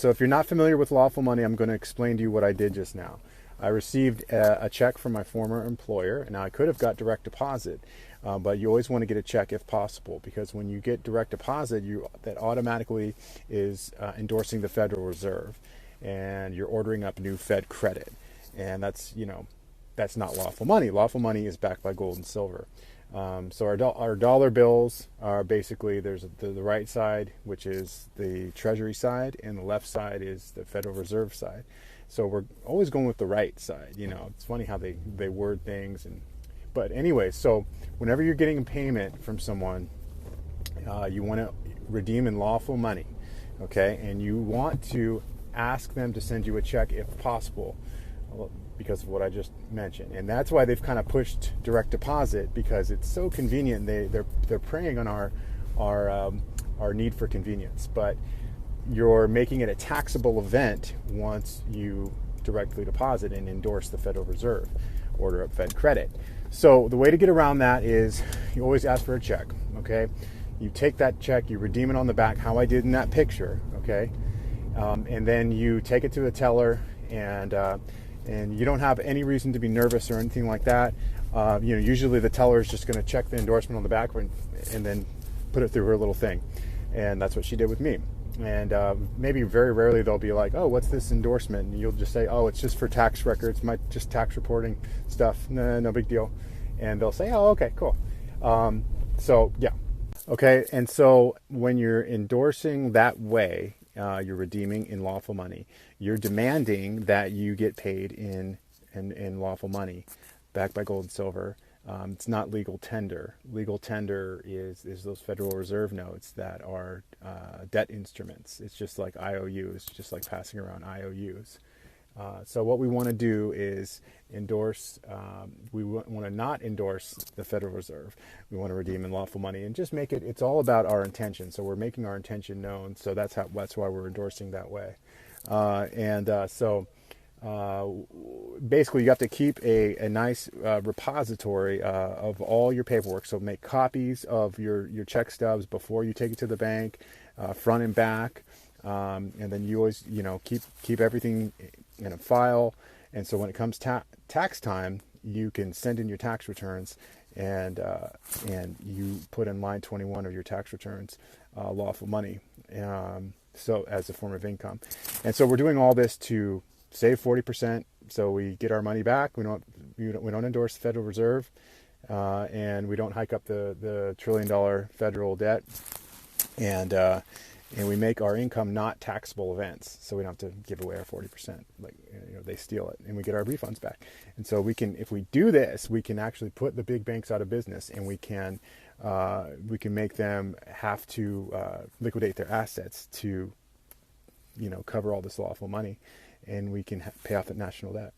So if you're not familiar with lawful money, I'm going to explain to you what I did just now. I received a check from my former employer. Now I could have got direct deposit, but you always want to get a check if possible, because when you get direct deposit, that automatically is endorsing the Federal Reserve, and you're ordering up new Fed credit, and that's not lawful money. Lawful money is backed by gold and silver. So our dollar bills are basically, there's the right side, which is the Treasury side, and the left side is the Federal Reserve side. So we're always going with the right side. It's funny how they word things. But anyway, so whenever you're getting a payment from someone, you want to redeem in lawful money, okay? And you want to ask them to send you a check if possible, because of what I just mentioned. And that's why they've kind of pushed direct deposit, because it's so convenient. They're preying on our need for convenience. But you're making it a taxable event once you directly deposit and endorse the Federal Reserve, order up Fed credit. So the way to get around that is you always ask for a check, okay? You take that check, you redeem it on the back, how I did in that picture, okay? And then you take it to the teller, and you don't have any reason to be nervous or anything like that. Usually the teller is just going to check the endorsement on the back and then put it through her little thing. And that's what she did with me. And maybe very rarely they'll be like, oh, what's this endorsement? And you'll just say, oh, it's just for tax records, just tax reporting stuff. No big deal. And they'll say, oh, okay, cool. So yeah. Okay, and so when you're endorsing that way, you're redeeming in lawful money. You're demanding that you get paid in lawful money, backed by gold and silver. It's not legal tender. Legal tender is those Federal Reserve notes that are debt instruments. It's just like IOUs, just like passing around IOUs. So what we want to do is endorse, we want to not endorse the Federal Reserve. We want to redeem in lawful money and just make it, it's all about our intention. So we're making our intention known. So that's why we're endorsing that way. Basically you have to keep a nice repository of all your paperwork. So make copies of your check stubs before you take it to the bank, front and back. And then you always, keep everything in a file. And so when it comes tax time, you can send in your tax returns, and you put in line 21 of your tax returns, lawful money. So as a form of income. And so we're doing all this to save 40%. So we get our money back. We don't endorse the Federal Reserve, and we don't hike up the $1 trillion federal debt. And we make our income not taxable events, so we don't have to give away our 40%. Like they steal it, and we get our refunds back. And so we can, if we do this, we can actually put the big banks out of business, and we can make them have to liquidate their assets to, cover all this lawful money, and we can pay off the national debt.